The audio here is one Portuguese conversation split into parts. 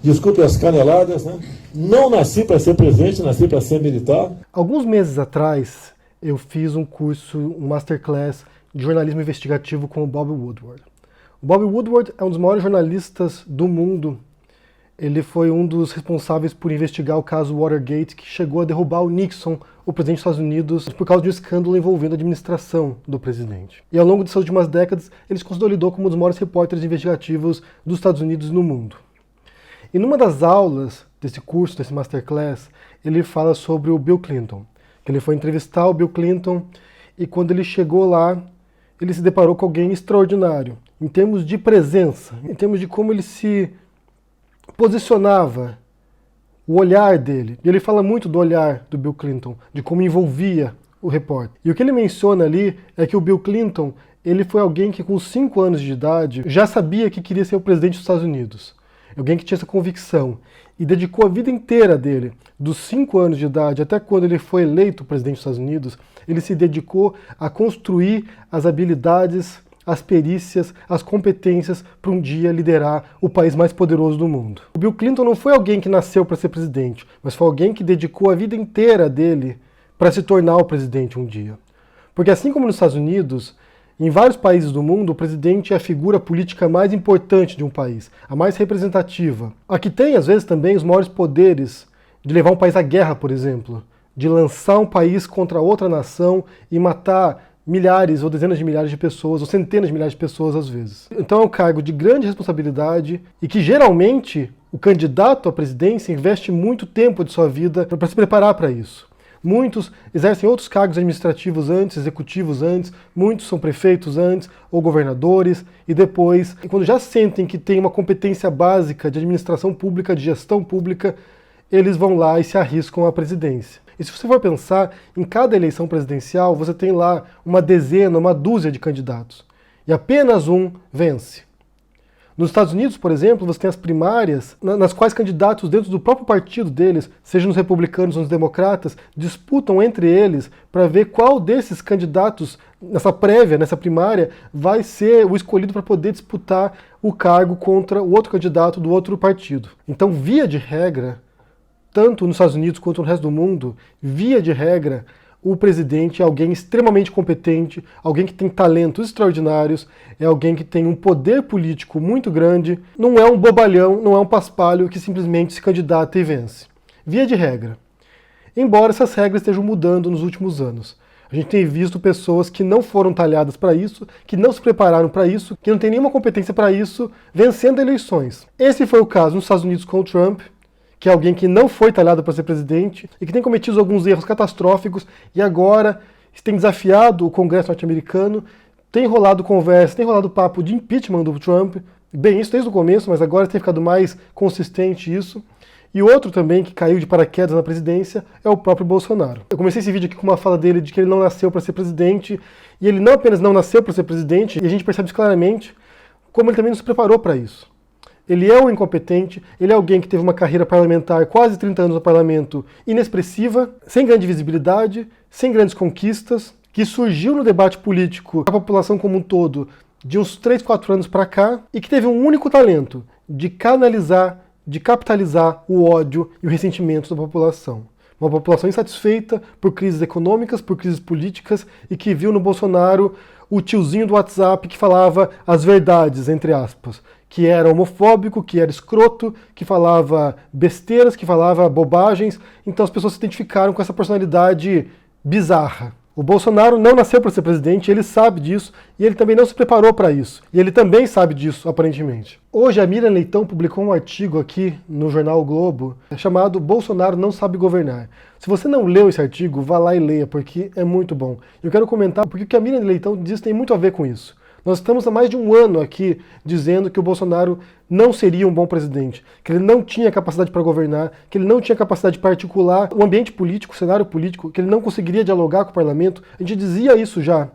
Desculpe as caneladas, né? Não nasci para ser presidente, nasci para ser militar. Alguns meses atrás, eu fiz um curso, um masterclass de jornalismo investigativo com o Bob Woodward. O Bob Woodward é um dos maiores jornalistas do mundo. Ele foi um dos responsáveis por investigar o caso Watergate, que chegou a derrubar o Nixon, o presidente dos Estados Unidos, por causa de um escândalo envolvendo a administração do presidente. E ao longo de suas últimas décadas, ele se consolidou como um dos maiores repórteres investigativos dos Estados Unidos no mundo. E numa das aulas desse curso, desse masterclass, ele fala sobre o Bill Clinton. Que ele foi entrevistar o Bill Clinton e quando ele chegou lá, ele se deparou com alguém extraordinário. Em termos de presença, em termos de como ele se posicionava, o olhar dele. E ele fala muito do olhar do Bill Clinton, de como envolvia o repórter. E o que ele menciona ali é que o Bill Clinton, ele foi alguém que com 5 anos de idade já sabia que queria ser o presidente dos Estados Unidos. Alguém que tinha essa convicção e dedicou a vida inteira dele, dos 5 anos de idade até quando ele foi eleito presidente dos Estados Unidos, ele se dedicou a construir as habilidades, as perícias, as competências para um dia liderar o país mais poderoso do mundo. O Bill Clinton não foi alguém que nasceu para ser presidente, mas foi alguém que dedicou a vida inteira dele para se tornar o presidente um dia. Porque assim como nos Estados Unidos, em vários países do mundo, o presidente é a figura política mais importante de um país, a mais representativa. A que tem, às vezes, também os maiores poderes de levar um país à guerra, por exemplo, de lançar um país contra outra nação e matar milhares ou dezenas de milhares de pessoas, ou centenas de milhares de pessoas às vezes. Então é um cargo de grande responsabilidade e que geralmente o candidato à presidência investe muito tempo de sua vida para se preparar para isso. Muitos exercem outros cargos administrativos antes, executivos antes, muitos são prefeitos antes, ou governadores, e depois, quando já sentem que tem uma competência básica de administração pública, de gestão pública, eles vão lá e se arriscam à presidência. E se você for pensar, em cada eleição presidencial, você tem lá uma dezena, uma dúzia de candidatos. E apenas um vence. Nos Estados Unidos, por exemplo, você tem as primárias, nas quais candidatos dentro do próprio partido deles, seja nos republicanos ou nos democratas, disputam entre eles para ver qual desses candidatos, nessa prévia, nessa primária, vai ser o escolhido para poder disputar o cargo contra o outro candidato do outro partido. Então, via de regra, tanto nos Estados Unidos quanto no resto do mundo, via de regra, o presidente é alguém extremamente competente, alguém que tem talentos extraordinários, é alguém que tem um poder político muito grande, não é um bobalhão, não é um paspalho que simplesmente se candidata e vence. Via de regra. Embora essas regras estejam mudando nos últimos anos. A gente tem visto pessoas que não foram talhadas para isso, que não se prepararam para isso, que não têm nenhuma competência para isso, vencendo eleições. Esse foi o caso nos Estados Unidos com o Trump, que é alguém que não foi talhado para ser presidente e que tem cometido alguns erros catastróficos e agora tem desafiado o Congresso norte-americano, tem rolado conversa, tem rolado papo de impeachment do Trump, bem, isso desde o começo, mas agora tem ficado mais consistente isso. E outro também que caiu de paraquedas na presidência é o próprio Bolsonaro. Eu comecei esse vídeo aqui com uma fala dele de que ele não nasceu para ser presidente, e ele não apenas não nasceu para ser presidente, e a gente percebe isso claramente, como ele também não se preparou para isso. Ele é um incompetente, ele é alguém que teve uma carreira parlamentar, quase 30 anos no parlamento, inexpressiva, sem grande visibilidade, sem grandes conquistas, que surgiu no debate político da população como um todo de uns 3, 4 anos para cá, e que teve um único talento, de canalizar, de capitalizar o ódio e o ressentimento da população. Uma população insatisfeita por crises econômicas, por crises políticas, e que viu no Bolsonaro o tiozinho do WhatsApp que falava as verdades, entre aspas, que era homofóbico, que era escroto, que falava besteiras, que falava bobagens. Então as pessoas se identificaram com essa personalidade bizarra. O Bolsonaro não nasceu para ser presidente, ele sabe disso, e ele também não se preparou para isso. E ele também sabe disso, aparentemente. Hoje a Miriam Leitão publicou um artigo aqui no jornal o Globo, chamado Bolsonaro não sabe governar. Se você não leu esse artigo, vá lá e leia, porque é muito bom. Eu quero comentar porque o que a Miriam Leitão diz tem muito a ver com isso. Nós estamos há mais de um ano aqui dizendo que o Bolsonaro não seria um bom presidente, que ele não tinha capacidade para governar, que ele não tinha capacidade para articular o ambiente político, o cenário político, que ele não conseguiria dialogar com o parlamento. A gente dizia isso já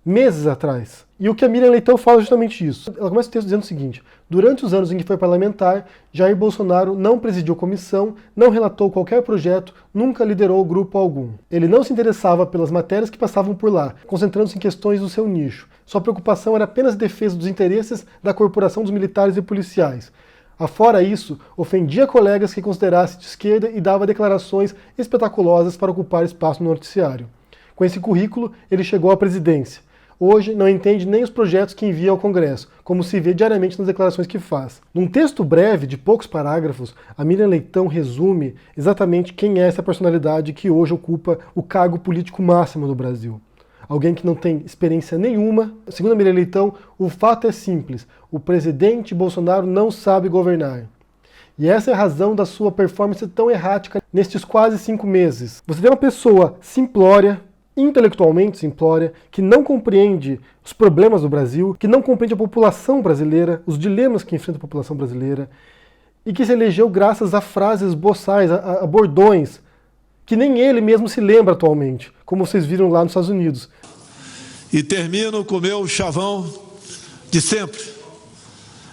meses atrás. E o que a Miriam Leitão fala é justamente isso. Ela começa o texto dizendo o seguinte: durante os anos em que foi parlamentar, Jair Bolsonaro não presidiu comissão, não relatou qualquer projeto, nunca liderou grupo algum. Ele não se interessava pelas matérias que passavam por lá, concentrando-se em questões do seu nicho. Sua preocupação era apenas a defesa dos interesses da corporação dos militares e policiais. Afora isso, ofendia colegas que considerasse de esquerda e dava declarações espetaculosas para ocupar espaço no noticiário. Com esse currículo, ele chegou à presidência. Hoje, não entende nem os projetos que envia ao Congresso, como se vê diariamente nas declarações que faz. Num texto breve, de poucos parágrafos, a Miriam Leitão resume exatamente quem é essa personalidade que hoje ocupa o cargo político máximo do Brasil. Alguém que não tem experiência nenhuma. Segundo a Miriam Leitão, o fato é simples: o presidente Bolsonaro não sabe governar. E essa é a razão da sua performance tão errática nestes quase 5 meses. Você tem uma pessoa simplória, intelectualmente simplória, que não compreende os problemas do Brasil, que não compreende a população brasileira, os dilemas que enfrenta a população brasileira, e que se elegeu graças a frases boçais, a bordões, que nem ele mesmo se lembra atualmente, como vocês viram lá nos Estados Unidos. E termino com o meu chavão de sempre.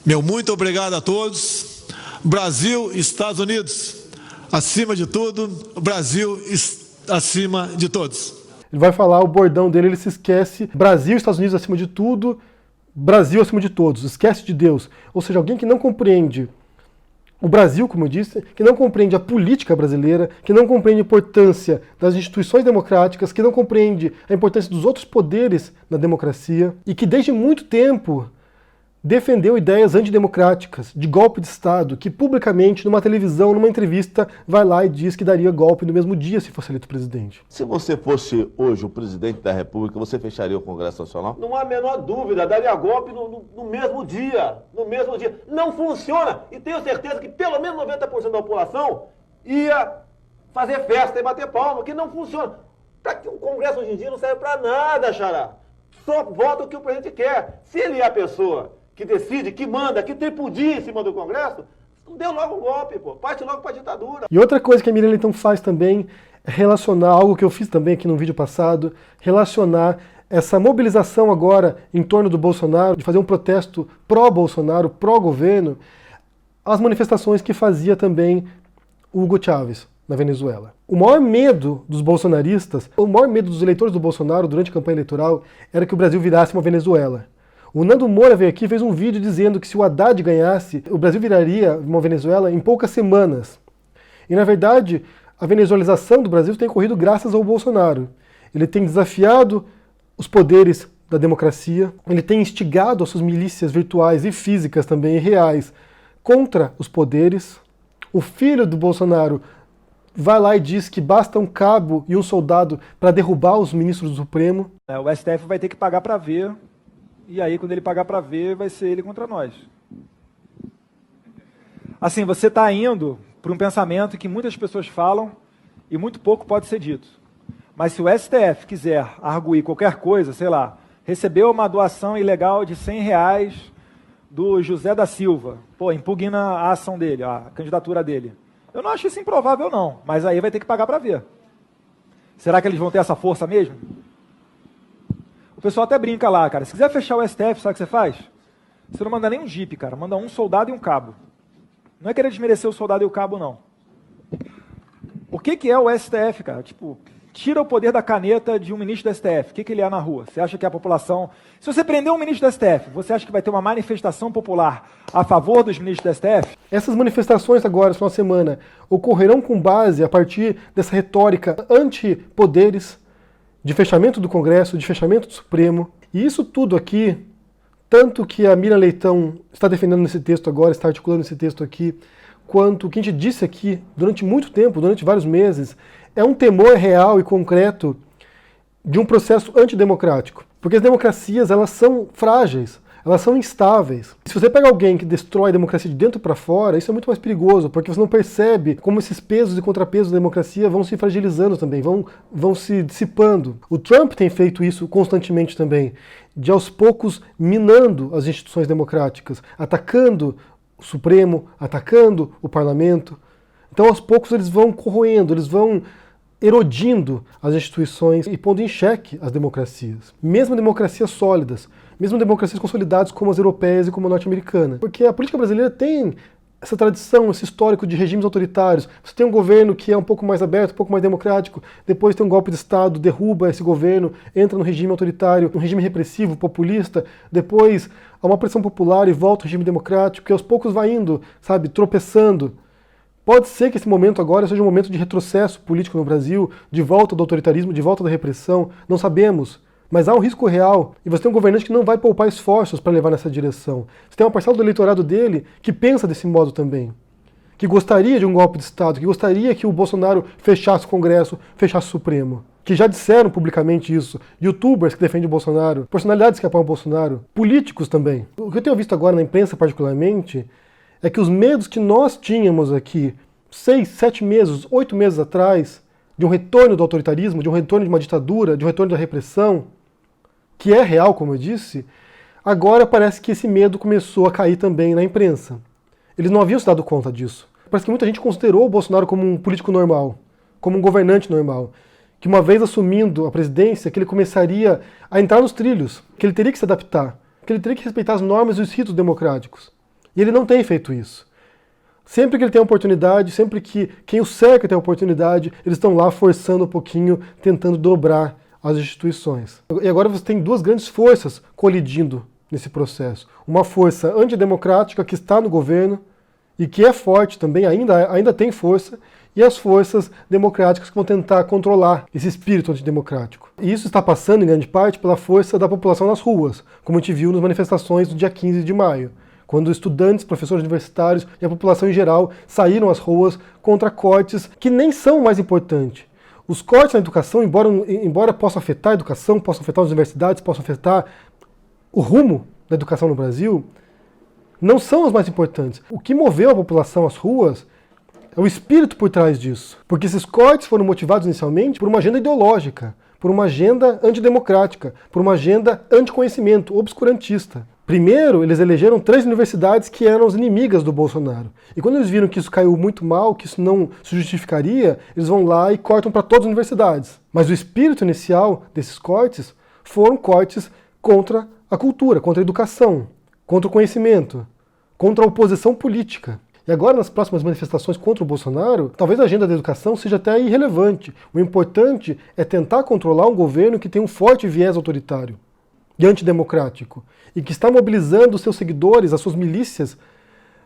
Meu muito obrigado a todos. Brasil, Estados Unidos, acima de tudo, Brasil acima de todos. Ele vai falar o bordão dele, ele se esquece: Brasil, Estados Unidos acima de tudo, Brasil acima de todos, esquece de Deus. Ou seja, alguém que não compreende o Brasil, como eu disse, que não compreende a política brasileira, que não compreende a importância das instituições democráticas, que não compreende a importância dos outros poderes na democracia e que desde muito tempo defendeu ideias antidemocráticas, de golpe de Estado, que publicamente, numa televisão, numa entrevista, vai lá e diz que daria golpe no mesmo dia se fosse eleito presidente. Se você fosse hoje o presidente da República, você fecharia o Congresso Nacional? Não há a menor dúvida, daria golpe no mesmo dia. No mesmo dia. Não funciona. E tenho certeza que pelo menos 90% da população ia fazer festa e bater palma, que não funciona. O Congresso hoje em dia não serve para nada, Xará. Só vota o que o presidente quer. Se ele é a pessoa que decide, que manda, que tripudia em cima do Congresso, deu logo um golpe, pô. Parte logo para a ditadura. E outra coisa que a Miriam Leitão faz também é relacionar, algo que eu fiz também aqui no vídeo passado, relacionar essa mobilização agora em torno do Bolsonaro, de fazer um protesto pró-Bolsonaro, pró-governo, às manifestações que fazia também Hugo Chávez na Venezuela. O maior medo dos bolsonaristas, o maior medo dos eleitores do Bolsonaro durante a campanha eleitoral era que o Brasil virasse uma Venezuela. O Nando Moura veio aqui e fez um vídeo dizendo que se o Haddad ganhasse, o Brasil viraria uma Venezuela em poucas semanas. E, na verdade, a venezuelização do Brasil tem ocorrido graças ao Bolsonaro. Ele tem desafiado os poderes da democracia, ele tem instigado as suas milícias virtuais e físicas também, e reais, contra os poderes. O filho do Bolsonaro vai lá e diz que basta um cabo e um soldado para derrubar os ministros do Supremo. O STF vai ter que pagar para ver. E aí, quando ele pagar para ver, vai ser ele contra nós. Assim, você está indo para um pensamento que muitas pessoas falam e muito pouco pode ser dito. Mas se o STF quiser arguir qualquer coisa, sei lá, recebeu uma doação ilegal de R$100 do José da Silva, impugna a ação dele, a candidatura dele. Eu não acho isso improvável, não, mas aí vai ter que pagar para ver. Será que eles vão ter essa força mesmo? O pessoal até brinca lá, cara. Se quiser fechar o STF, sabe o que você faz? Você não manda nem um jipe, cara. Manda um soldado e um cabo. Não é querer desmerecer o soldado e o cabo, não. O que é o STF, cara? Tipo, tira o poder da caneta de um ministro do STF. O que ele é na rua? Você acha que a população... Se você prender um ministro do STF, você acha que vai ter uma manifestação popular a favor dos ministros do STF? Essas manifestações agora, essa semana, ocorrerão com base a partir dessa retórica anti-poderes, de fechamento do Congresso, de fechamento do Supremo. E isso tudo aqui, tanto que a Miriam Leitão está defendendo nesse texto agora, está articulando esse texto aqui, quanto o que a gente disse aqui durante muito tempo, durante vários meses, é um temor real e concreto de um processo antidemocrático. Porque as democracias, elas são frágeis, elas são instáveis. Se você pega alguém que destrói a democracia de dentro para fora, isso é muito mais perigoso, porque você não percebe como esses pesos e contrapesos da democracia vão se fragilizando também, vão se dissipando. O Trump tem feito isso constantemente também, de aos poucos minando as instituições democráticas, atacando o Supremo, atacando o Parlamento. Então, aos poucos, eles vão corroendo, eles vão erodindo as instituições e pondo em xeque as democracias. Mesmo democracias sólidas, mesmo democracias consolidadas como as europeias e como a norte-americana. Porque a política brasileira tem essa tradição, esse histórico de regimes autoritários. Você tem um governo que é um pouco mais aberto, um pouco mais democrático, depois tem um golpe de Estado, derruba esse governo, entra no regime autoritário, um regime repressivo, populista, depois há uma pressão popular e volta ao regime democrático, que aos poucos vai indo, sabe, tropeçando. Pode ser que esse momento agora seja um momento de retrocesso político no Brasil, de volta do autoritarismo, de volta da repressão, não sabemos. Mas há um risco real, e você tem um governante que não vai poupar esforços para levar nessa direção. Você tem uma parcela do eleitorado dele que pensa desse modo também, que gostaria de um golpe de Estado, que gostaria que o Bolsonaro fechasse o Congresso, fechasse o Supremo, que já disseram publicamente isso. Youtubers que defendem o Bolsonaro, personalidades que apoiam o Bolsonaro, políticos também. O que eu tenho visto agora na imprensa particularmente é que os medos que nós tínhamos aqui 6, 7 meses, 8 meses atrás, de um retorno do autoritarismo, de um retorno de uma ditadura, de um retorno da repressão, que é real, como eu disse, agora parece que esse medo começou a cair também na imprensa. Eles não haviam se dado conta disso. Parece que muita gente considerou o Bolsonaro como um político normal, como um governante normal, que uma vez assumindo a presidência, que ele começaria a entrar nos trilhos, que ele teria que se adaptar, que ele teria que respeitar as normas e os ritos democráticos. E ele não tem feito isso. Sempre que ele tem a oportunidade, sempre que quem o cerca tem a oportunidade, eles estão lá forçando um pouquinho, tentando dobrar as instituições. E agora você tem duas grandes forças colidindo nesse processo. Uma força antidemocrática que está no governo e que é forte também, ainda tem força, e as forças democráticas que vão tentar controlar esse espírito antidemocrático. E isso está passando, em grande parte, pela força da população nas ruas, como a gente viu nas manifestações do dia 15 de maio. Quando estudantes, professores universitários e a população em geral saíram às ruas contra cortes que nem são o mais importante. Os cortes na educação, embora possam afetar a educação, possam afetar as universidades, possam afetar o rumo da educação no Brasil, não são os mais importantes. O que moveu a população às ruas é o espírito por trás disso. Porque esses cortes foram motivados inicialmente por uma agenda ideológica, por uma agenda antidemocrática, por uma agenda anticonhecimento, obscurantista. Primeiro, eles elegeram 3 universidades que eram as inimigas do Bolsonaro. E quando eles viram que isso caiu muito mal, que isso não se justificaria, eles vão lá e cortam para todas as universidades. Mas o espírito inicial desses cortes foram cortes contra a cultura, contra a educação, contra o conhecimento, contra a oposição política. E agora, nas próximas manifestações contra o Bolsonaro, talvez a agenda da educação seja até irrelevante. O importante é tentar controlar um governo que tem um forte viés autoritário e antidemocrático, e que está mobilizando os seus seguidores, as suas milícias,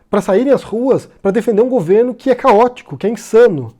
para saírem às ruas para defender um governo que é caótico, que é insano,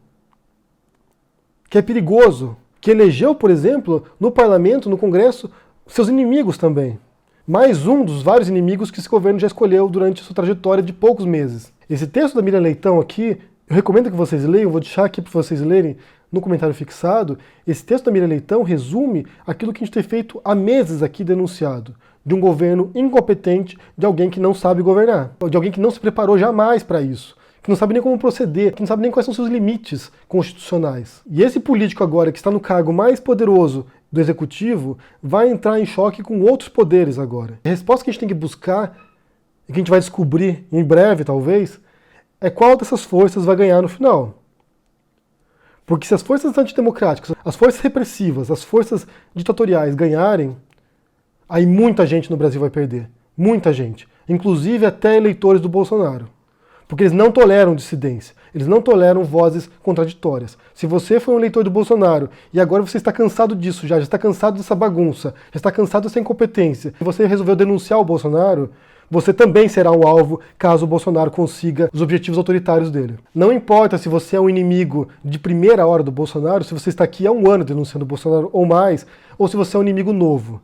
que é perigoso, que elegeu, por exemplo, no parlamento, no Congresso, seus inimigos também. Mais um dos vários inimigos que esse governo já escolheu durante a sua trajetória de poucos meses. Esse texto da Miriam Leitão aqui, eu recomendo que vocês leiam, vou deixar aqui para vocês lerem no comentário fixado. Esse texto da Miriam Leitão resume aquilo que a gente tem feito há meses aqui denunciado, de um governo incompetente, de alguém que não sabe governar, de alguém que não se preparou jamais para isso, que não sabe nem como proceder, que não sabe nem quais são seus limites constitucionais. E esse político agora, que está no cargo mais poderoso do executivo, vai entrar em choque com outros poderes agora. A resposta que a gente tem que buscar, e que a gente vai descobrir em breve talvez, é qual dessas forças vai ganhar no final. Porque se as forças antidemocráticas, as forças repressivas, as forças ditatoriais ganharem, aí muita gente no Brasil vai perder. Muita gente. Inclusive até eleitores do Bolsonaro. Porque eles não toleram dissidência. Eles não toleram vozes contraditórias. Se você foi um eleitor do Bolsonaro e agora você está cansado disso já está cansado dessa bagunça, já está cansado dessa incompetência, e você resolveu denunciar o Bolsonaro, você também será um alvo caso o Bolsonaro consiga os objetivos autoritários dele. Não importa se você é um inimigo de primeira hora do Bolsonaro, se você está aqui há um ano denunciando o Bolsonaro ou mais, ou se você é um inimigo novo.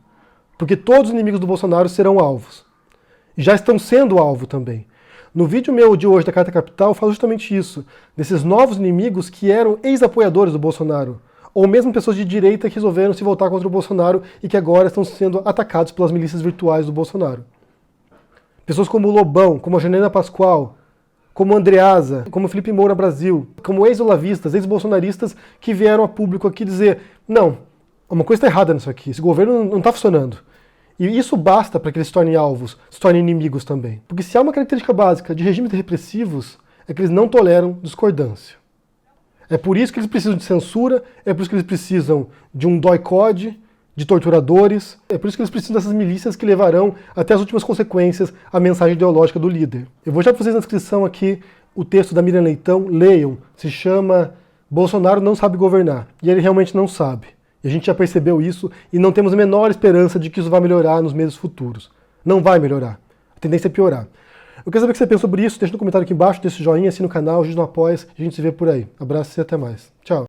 Porque todos os inimigos do Bolsonaro serão alvos. E já estão sendo alvo também. No vídeo meu de hoje da Carta Capital eu falo justamente isso, desses novos inimigos que eram ex-apoiadores do Bolsonaro, ou mesmo pessoas de direita que resolveram se voltar contra o Bolsonaro e que agora estão sendo atacados pelas milícias virtuais do Bolsonaro. Pessoas como o Lobão, como a Janaína Pascoal, como a Andreasa, como o Felipe Moura Brasil, como ex-olavistas, ex-bolsonaristas que vieram a público aqui dizer não, uma coisa está errada nisso aqui, esse governo não está funcionando. E isso basta para que eles se tornem alvos, se tornem inimigos também. Porque se há uma característica básica de regimes repressivos, é que eles não toleram discordância. É por isso que eles precisam de censura, é por isso que eles precisam de um DOI-CODE, de torturadores. É por isso que eles precisam dessas milícias que levarão até as últimas consequências a mensagem ideológica do líder. Eu vou já para vocês na descrição aqui o texto da Miriam Leitão, leiam, se chama Bolsonaro não sabe governar, e ele realmente não sabe. E a gente já percebeu isso e não temos a menor esperança de que isso vai melhorar nos meses futuros. Não vai melhorar, a tendência é piorar. Eu quero saber o que você pensa sobre isso, deixa no comentário aqui embaixo, deixa o joinha, assina o canal, a gente não apoia, a gente se vê por aí. Abraço e até mais. Tchau.